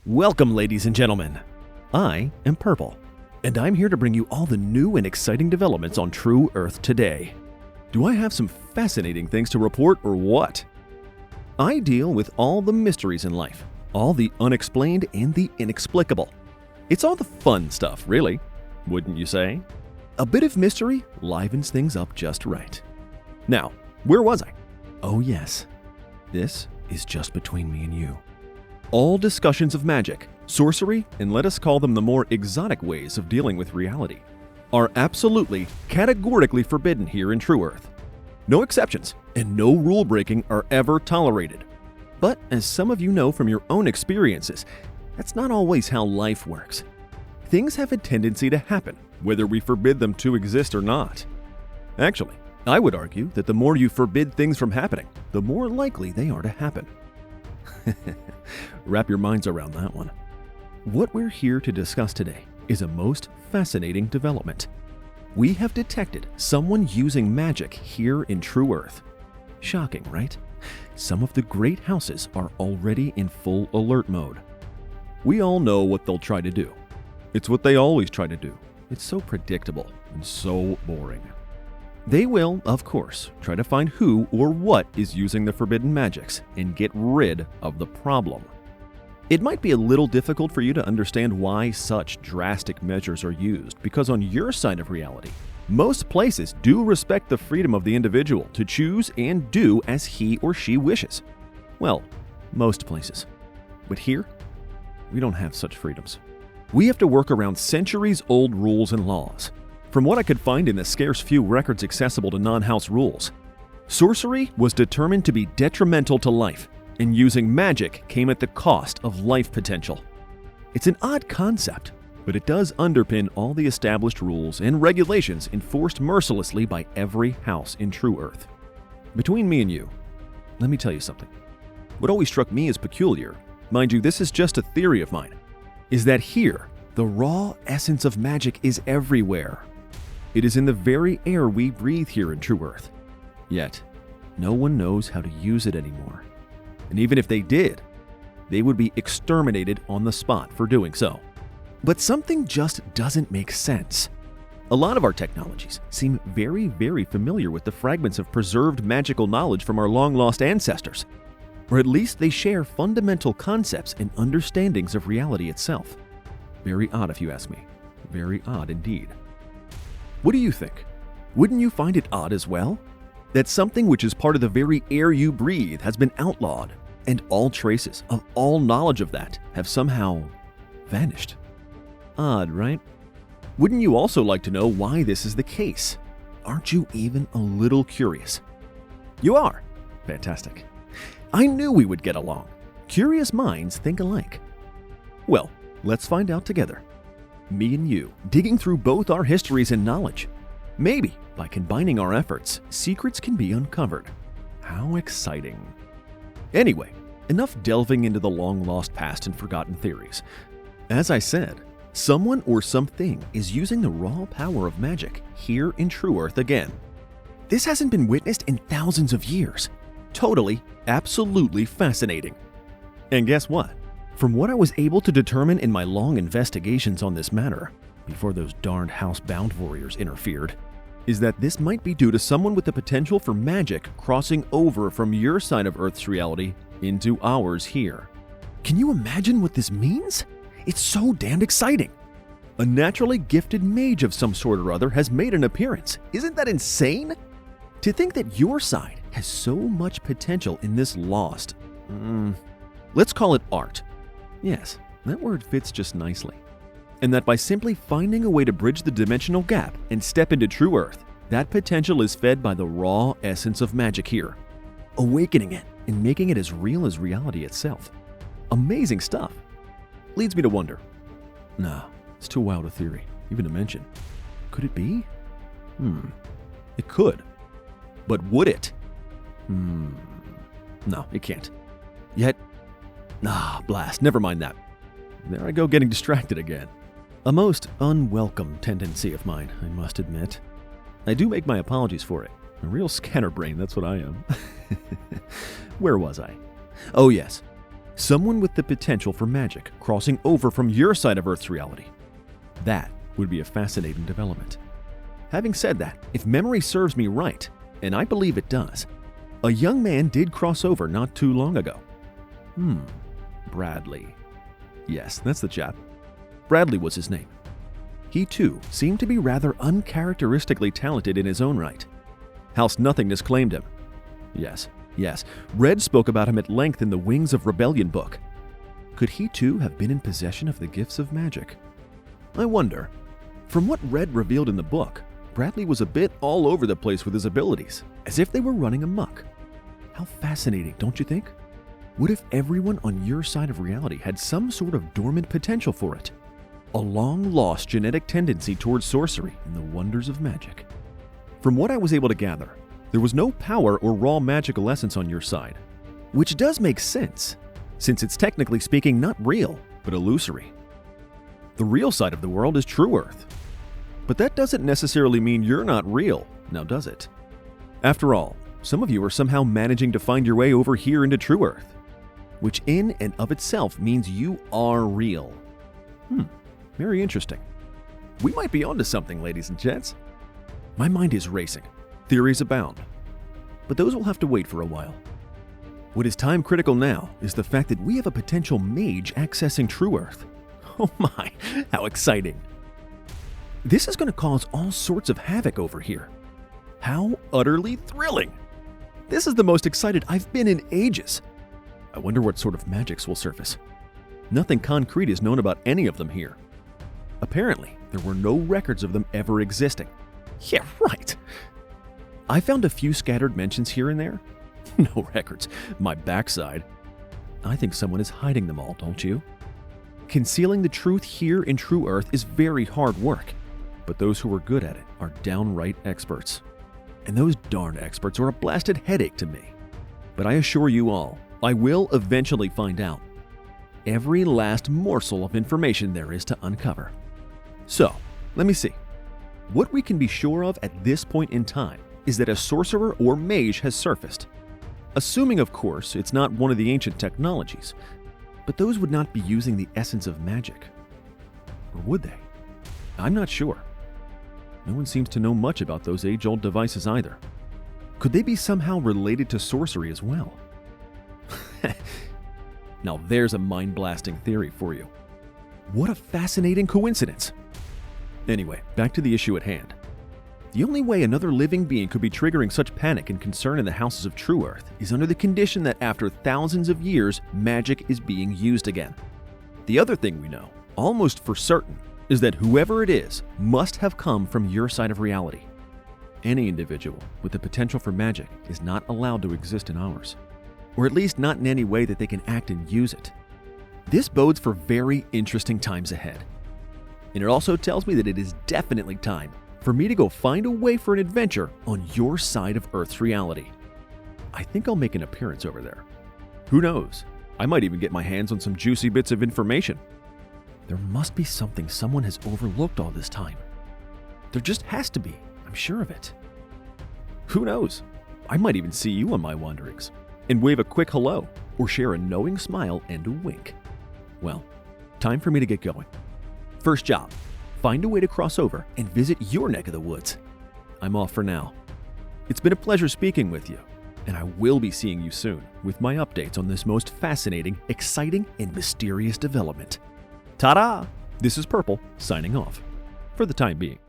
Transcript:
Welcome, ladies and gentlemen. I am Purple, and I'm here to bring you all the new and exciting developments on True Earth today. Do I have some fascinating things to report or what? I deal with all the mysteries in life, all the unexplained and the inexplicable. It's all the fun stuff, really, wouldn't you say? A bit of mystery livens things up just right. Now, where was I? Oh yes, this is just between me and you. All discussions of magic, sorcery, and let us call them the more exotic ways of dealing with reality, are absolutely, categorically forbidden here in True Earth. No exceptions, and no rule breaking are ever tolerated. But as some of you know from your own experiences, that's not always how life works. Things have a tendency to happen, whether we forbid them to exist or not. Actually, I would argue that the more you forbid things from happening, the more likely they are to happen. Wrap your minds around that one. What we're here to discuss today is a most fascinating development. We have detected someone using magic here in True Earth. Shocking, right? Some of the great houses are already in full alert mode. We all know what they'll try to do. It's what they always try to do. It's so predictable and so boring. They will, of course, try to find who or what is using the forbidden magics and get rid of the problem. It might be a little difficult for you to understand why such drastic measures are used, because on your side of reality, most places do respect the freedom of the individual to choose and do as he or she wishes. Well, most places. But here, we don't have such freedoms. We have to work around centuries-old rules and laws. From what I could find in the scarce few records accessible to non-house rules, sorcery was determined to be detrimental to life, and using magic came at the cost of life potential. It's an odd concept, but it does underpin all the established rules and regulations enforced mercilessly by every house in True Earth. Between me and you, let me tell you something. What always struck me as peculiar, mind you, this is just a theory of mine, is that here, the raw essence of magic is everywhere. It is in the very air we breathe here in True Earth. Yet, no one knows how to use it anymore. And even if they did, they would be exterminated on the spot for doing so. But something just doesn't make sense. A lot of our technologies seem very, very familiar with the fragments of preserved magical knowledge from our long-lost ancestors. Or at least they share fundamental concepts and understandings of reality itself. Very odd if you ask me. Very odd indeed. What do you think? Wouldn't you find it odd as well? That something which is part of the very air you breathe has been outlawed, and all traces of all knowledge of that have somehow vanished. Odd, right? Wouldn't you also like to know why this is the case? Aren't you even a little curious? You are? Fantastic. I knew we would get along. Curious minds think alike. Well, let's find out together. Me and you, digging through both our histories and knowledge. Maybe, by combining our efforts, secrets can be uncovered. How exciting. Anyway, enough delving into the long-lost past and forgotten theories. As I said, someone or something is using the raw power of magic here in True Earth again. This hasn't been witnessed in thousands of years. Totally, absolutely fascinating. And guess what? From what I was able to determine in my long investigations on this matter, before those darned housebound warriors interfered, is that this might be due to someone with the potential for magic crossing over from your side of Earth's reality into ours here. Can you imagine what this means? It's so damned exciting. A naturally gifted mage of some sort or other has made an appearance. Isn't that insane? To think that your side has so much potential in this lost, let's call it art. Yes, that word fits just nicely. And that by simply finding a way to bridge the dimensional gap and step into True Earth, that potential is fed by the raw essence of magic here, awakening it and making it as real as reality itself. Amazing stuff. Leads me to wonder. Nah, it's too wild a theory, even to mention. Could it be? It could. But would it? No, it can't. Yet, blast, never mind that. There I go getting distracted again. A most unwelcome tendency of mine, I must admit. I do make my apologies for it. A real scatterbrain, that's what I am. Where was I? Oh yes. Someone with the potential for magic crossing over from your side of Earth's reality. That would be a fascinating development. Having said that, if memory serves me right, and I believe it does, a young man did cross over not too long ago. Bradley. Yes, that's the chap. Bradley was his name. He too seemed to be rather uncharacteristically talented in his own right. House Nothingness claimed him. Yes, Red spoke about him at length in the Wings of Rebellion book. Could he too have been in possession of the gifts of magic? I wonder. From what Red revealed in the book, Bradley was a bit all over the place with his abilities, as if they were running amok. How fascinating, don't you think? What if everyone on your side of reality had some sort of dormant potential for it? A long-lost genetic tendency towards sorcery and the wonders of magic. From what I was able to gather, there was no power or raw magical essence on your side, which does make sense, since it's technically speaking not real, but illusory. The real side of the world is True Earth. But that doesn't necessarily mean you're not real, now does it? After all, some of you are somehow managing to find your way over here into True Earth, which in and of itself means you are real. Very interesting. We might be onto something, ladies and gents. My mind is racing. Theories abound. But those will have to wait for a while. What is time critical now is the fact that we have a potential mage accessing True Earth. Oh my, how exciting. This is going to cause all sorts of havoc over here. How utterly thrilling. This is the most excited I've been in ages. I wonder what sort of magics will surface. Nothing concrete is known about any of them here. Apparently, there were no records of them ever existing. Yeah, right. I found a few scattered mentions here and there. No records. My backside. I think someone is hiding them all, don't you? Concealing the truth here in True Earth is very hard work, but those who are good at it are downright experts. And those darn experts are a blasted headache to me. But I assure you all, I will eventually find out every last morsel of information there is to uncover. So, let me see. What we can be sure of at this point in time is that a sorcerer or mage has surfaced. Assuming, of course, it's not one of the ancient technologies, but those would not be using the essence of magic. Or would they? I'm not sure. No one seems to know much about those age-old devices either. Could they be somehow related to sorcery as well? Now there's a mind-blasting theory for you. What a fascinating coincidence! Anyway, back to the issue at hand. The only way another living being could be triggering such panic and concern in the houses of True Earth is under the condition that after thousands of years, magic is being used again. The other thing we know, almost for certain, is that whoever it is must have come from your side of reality. Any individual with the potential for magic is not allowed to exist in ours, or at least not in any way that they can act and use it. This bodes for very interesting times ahead. And it also tells me that it is definitely time for me to go find a way for an adventure on your side of Earth's reality. I think I'll make an appearance over there. Who knows? I might even get my hands on some juicy bits of information. There must be something someone has overlooked all this time. There just has to be, I'm sure of it. Who knows? I might even see you on my wanderings and wave a quick hello or share a knowing smile and a wink. Well, time for me to get going. First job, find a way to cross over and visit your neck of the woods. I'm off for now. It's been a pleasure speaking with you, and I will be seeing you soon with my updates on this most fascinating, exciting, and mysterious development. Ta-da! This is Purple, signing off, for the time being.